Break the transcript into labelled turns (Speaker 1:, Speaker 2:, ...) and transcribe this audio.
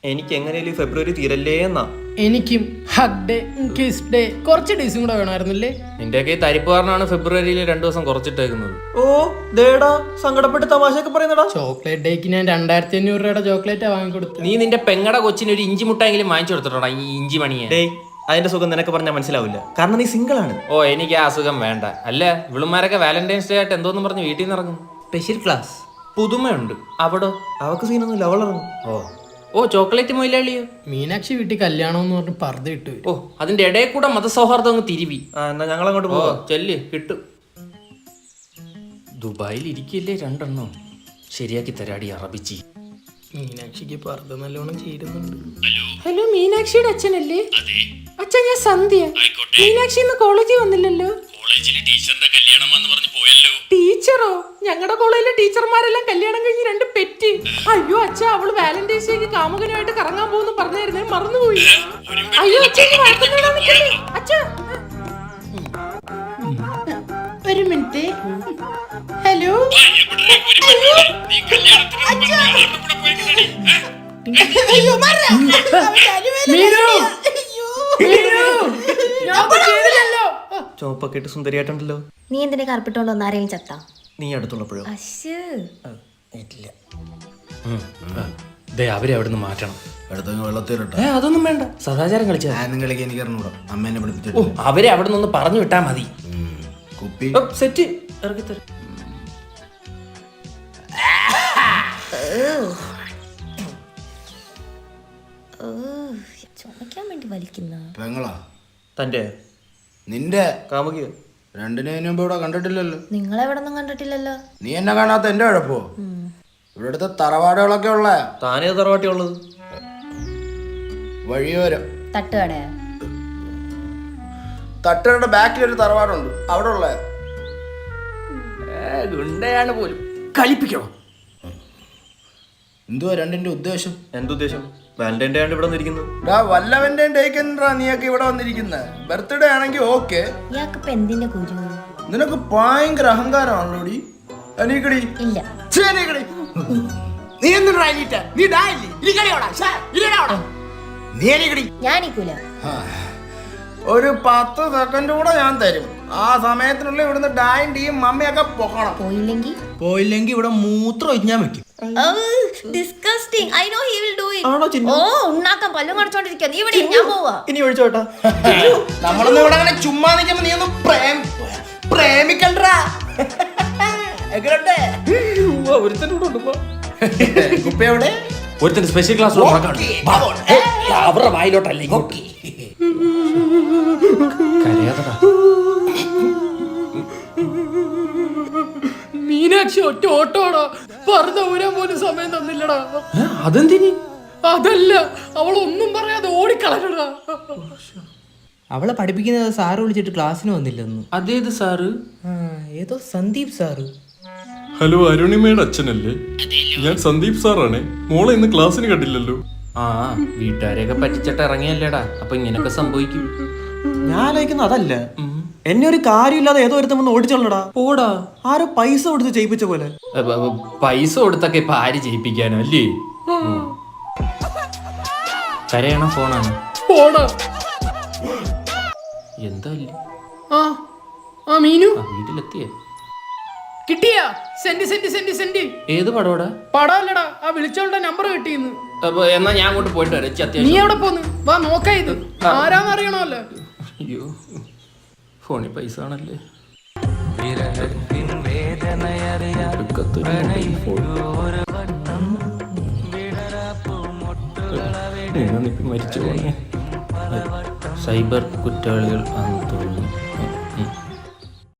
Speaker 1: എനിക്ക് എങ്ങനെയാലും ഫെബ്രുവരി തീരല്ലേ എന്നാ.
Speaker 2: എനിക്കും ഹഗ് ഡേ, കിസ് ഡേ, കുറച്ച് ഡേയ്സും കൂടെ വേണമായിരുന്നില്ലേ?
Speaker 3: നിന്റെയൊക്കെ തരിപ്പുകാരനാണ് ഫെബ്രുവരിയിൽ 2 ദിവസം കുറച്ചിട്ടേക്കുന്നത്.
Speaker 1: ഓ ദേടാ, സങ്കടപ്പെട്ട് തമാശയൊക്കെ പറയുന്നടാ.
Speaker 2: ചോക്ലേറ്റ് ഡേക്ക് ഞാൻ 2500 രൂപയുടെ ചോക്ലേറ്റാ വാങ്ങിക്കൊടുത്തു.
Speaker 3: നീ നിന്റെ പെങ്ങടെ കൊച്ചിന് ഒരു ഇഞ്ചി മുട്ടെങ്കിലും വാങ്ങിച്ചു കൊടുത്തിട്ടോടാ, ഈ ഇഞ്ചി മണിയെ.
Speaker 1: ഡേയ്, അതിന്റെ സുഖം നിനക്ക് പറഞ്ഞാൽ മനസ്സിലാവില്ല, കാരണം നീ സിംഗിൾ ആണ്.
Speaker 3: ഓ, എനിക്ക് ആ അസുഖം വേണ്ട. അല്ല, ഇവളുമാരൊക്കെ വാലന്റൈൻസ് ഡേ ആയിട്ട് എന്തോന്നും പറഞ്ഞ് വീട്ടിൽ നിന്ന് ഇറങ്ങും.
Speaker 1: സ്പെഷ്യൽ ക്ലാസ്
Speaker 3: പുതുമയുണ്ട്.
Speaker 1: അവിടോ അവക്ക് സീനൊന്നുമില്ല, അവളിറങ്ങും.
Speaker 3: ഓ ചോക്ലേറ്റ് മൊയിലാളിയോ?
Speaker 2: മീനാക്ഷി വീട്ടിൽ കല്യാണം എന്ന് പറഞ്ഞ് പർദ്ദ ഇട്ടു.
Speaker 3: ഓ, അതിന്റെ ഇടയിൽ കൂടെ മതസൗഹാർദ്ദം അങ്ങ് തിരുവി.
Speaker 1: എന്നാ ഞങ്ങൾ അങ്ങോട്ട്
Speaker 3: ഓ
Speaker 1: പോവാം.
Speaker 3: ചെല്ല്, കിട്ടും. ദുബായിൽ ഇരിക്കില്ലേ 2 എണ്ണം. ശരിയാക്കി തരാടി അറബിച്ചി.
Speaker 2: മീനാക്ഷിക്ക് പർദ്ദ നല്ലോണം ചേരുന്നുണ്ട്.
Speaker 4: ഹലോ, മീനാക്ഷിയുടെ അച്ഛനല്ലേ? അച്ഛൻ, ഞാൻ സന്ധ്യ. മീനാക്ഷി ഇന്ന് കോളേജിൽ വന്നില്ലല്ലോ. ടീച്ചറോ? ഞങ്ങളുടെ കോളേജിലെ ടീച്ചർമാരെല്ലാം കല്യാണം കഴിഞ്ഞ് 2 പെറ്റ്. അയ്യോ അച്ഛ, അവള് വാലന്റൈൻസ് ഡേക്ക് കാമുകനുമായിട്ട് കറങ്ങാൻ പോകുന്നു പറഞ്ഞായിരുന്നേ, മറന്നുപോയി. അയ്യോ അച്ഛ, ഒരു മിനിറ്റ്. ഹലോ,
Speaker 1: ചോപ്പൊക്കെ ഇട്ട് സുന്ദരിയായിട്ടുണ്ടല്ലോ.
Speaker 5: നീ എന്തിനാ കറുപ്പിട്ടോണ്ട് വന്ന ആരെയും ചത്താ?
Speaker 1: നീ അടുത്തുള്ളപ്പോഴോ? ഇല്ല.
Speaker 3: അവരെ അവിടെ നിന്ന് മാറ്റണം.
Speaker 6: വെള്ളത്തിരട്ടെ.
Speaker 3: അതൊന്നും വേണ്ട, സദാചാരം കളിച്ചാ.
Speaker 6: കളിക്കാൻ എനിക്ക് അറിഞ്ഞൂടാ, അമ്മേനെ പഠിപ്പിച്ചു.
Speaker 3: ഓ, അവരെ അവിടെ നിന്ന് പറഞ്ഞു വിട്ടാ മതി.
Speaker 6: കുപ്പി
Speaker 3: സെറ്റ് ഇറക്കിത്തരാം.
Speaker 5: ചുമക്കാൻ വേണ്ടി വലിക്കുന്ന
Speaker 6: പെങ്ങളാ
Speaker 1: തന്റെ
Speaker 6: നിന്റെ
Speaker 1: കാമുകിയോ?
Speaker 6: 2 മുമ്പ് ഇവിടെ കണ്ടിട്ടില്ലല്ലോ.
Speaker 5: നിങ്ങളെവിടെ ഒന്നും കണ്ടിട്ടില്ലല്ലോ.
Speaker 6: നീ എന്നെ കാണാത്ത എന്റെ കുഴപ്പോ? ഇവിടെ അടുത്ത തറവാടുകളൊക്കെ ഉള്ള
Speaker 1: താനേ തറവാട്ടി ഉള്ളത്?
Speaker 6: വഴിയോരം
Speaker 5: തട്ടുകടയാ?
Speaker 6: തട്ടുകളുടെ ബാക്കിലൊരു തറവാടുണ്ട്, അവിടെ ഉള്ള.
Speaker 3: ഗുണ്ടയാണ് പോലും, കളിപ്പിക്കണോ?
Speaker 6: എന്തുവാ രണ്ടിന്റെ ഉദ്ദേശം?
Speaker 1: എന്തുദ്ദേശം? വാലന്റൈൻ ഡേ ആണ് ഇവിടെ വന്നിരിക്കുന്നത്.
Speaker 6: വല്ലവന്റെ ഡേക്ക് എന്താ നീയൊക്കെ ഇവിടെ വന്നിരിക്കുന്നത്? ബർത്ത്ഡേ ആണെങ്കിൽ ഓക്കെ.
Speaker 5: ഇയാൾക്കിപ്പോ എന്തിന്റെ കുരു?
Speaker 6: നിനക്ക് ഭയങ്കര അഹങ്കാരമാണല്ലോടി. എണീക്കടി.
Speaker 5: ഇല്ല.
Speaker 6: നീ എന്തിനാ എണീറ്റ? നീ ഡായില്ലേ? നീ എണീക്കടി.
Speaker 5: ഞാനിക്കൂല.
Speaker 6: ഒരു 10 സെക്കൻഡ് കൂടെ ഞാൻ തരും. ആ സമയത്തിനുള്ളിൽ ഇവിടുന്ന് ഡായും ടീയും മമ്മിയൊക്കെ പോകണം.
Speaker 5: പോയില്ലെങ്കിൽ
Speaker 6: ഇവിടെ മൂത്രം ഒഴിഞ്ഞാൻ വെക്കും.
Speaker 5: disgusting. I know he will do it.
Speaker 1: ആണോ ചിന്നു?
Speaker 5: ഓ, ഉണ്ണാക്കാൻ പല്ലും കടിച്ചോണ്ടിരിക്കുക. നീ ഇവിടെ ഞാൻ പോവാ.
Speaker 1: ഇനി ഒഴിച്ചോട്ടാ.
Speaker 6: നമ്മളൊന്നും ഇവിടെ അങ്ങനെ ചുമ്മാ നിൽക്കുമ്പോ നീ ഒന്ന് പ്രേമിക്കണ്ടാ. കുപ്പ എവിടെ?
Speaker 3: ഒരുത്തന്റെ സ്പെഷ്യൽ ക്ലാസ് അവരുടെ വായിലോട്ടല്ലേ കരയാതടാ.
Speaker 2: മീനാക്ഷി ഒറ്റ ഓട്ടോടാ, പർദ്ദ ഊരാൻ പോലും സമയം തന്നില്ലടാ.
Speaker 3: അതെന്തിനി?
Speaker 2: അതല്ല, അവളൊന്നും പറയാതെ ഓടിക്കളഞ്ഞടാ.
Speaker 7: അവളെ പഠിപ്പിക്കുന്നത് സാറ് വിളിച്ചിട്ട് ക്ലാസ്സിന് വന്നില്ലെന്ന്.
Speaker 3: അതേത് സാറ്?
Speaker 7: ഏതോ സന്ദീപ് സാറ്.
Speaker 8: ഹലോ, അരുണിമയുടെ അച്ഛനല്ലേ? ഞാൻ സന്ദീപ് സാറാണേ. മോളെ ഇന്ന് ക്ലാസ്സിന് കണ്ടില്ലല്ലോ.
Speaker 3: ആ, വീട്ടുകാരെയൊക്കെ പറ്റിച്ചിട്ട് ഇറങ്ങിയല്ലേടാ, അപ്പൊ ഇങ്ങനൊക്കെ സംഭവിക്കും.
Speaker 1: ഞാൻ ആലോചിക്കുന്ന അതല്ല, എന്നെ ഒരു കാര്യമില്ലാതെ ഏതോ ഒരുത്തം വന്ന് ഓടിച്ചോളടാ.
Speaker 3: പോടാ,
Speaker 1: ആരോ പൈസ കൊടുത്ത് ചെയ്യിപ്പിച്ച പോലെ.
Speaker 3: പൈസ കൊടുത്തൊക്കെ ഇപ്പൊ ആര് ജയിപ്പിക്കാനോ അല്ലേ? കരയണ ഫോണാണ്.
Speaker 2: പോടാ.
Speaker 3: എന്താ
Speaker 2: മീനു
Speaker 3: വീട്ടിലെത്തിയേ?
Speaker 2: കിട്ടിയാ? സെന്റ്.
Speaker 3: ഏത് പടോടാ?
Speaker 2: പടമല്ലടാ, ആ വിളിച്ചോളുടെ നമ്പർ കിട്ടിയെന്ന്.
Speaker 3: എന്നാ ഞാൻ അങ്ങോട്ട് പോയിട്ട് വരാം.
Speaker 2: നീ
Speaker 3: അത്യാവശ്യം.
Speaker 2: എവിടെ പോന്ന്? വാ നോക്കാ, ഇത് ആരാന്ന് അറിയണമല്ലോ.
Speaker 3: അയ്യോ, ഫോണിൽ പൈസ ആണല്ലേ. മരിച്ചു പോണേ. സൈബർ കുറ്റവാളികൾ ആണെന്ന് തോന്നുന്നു.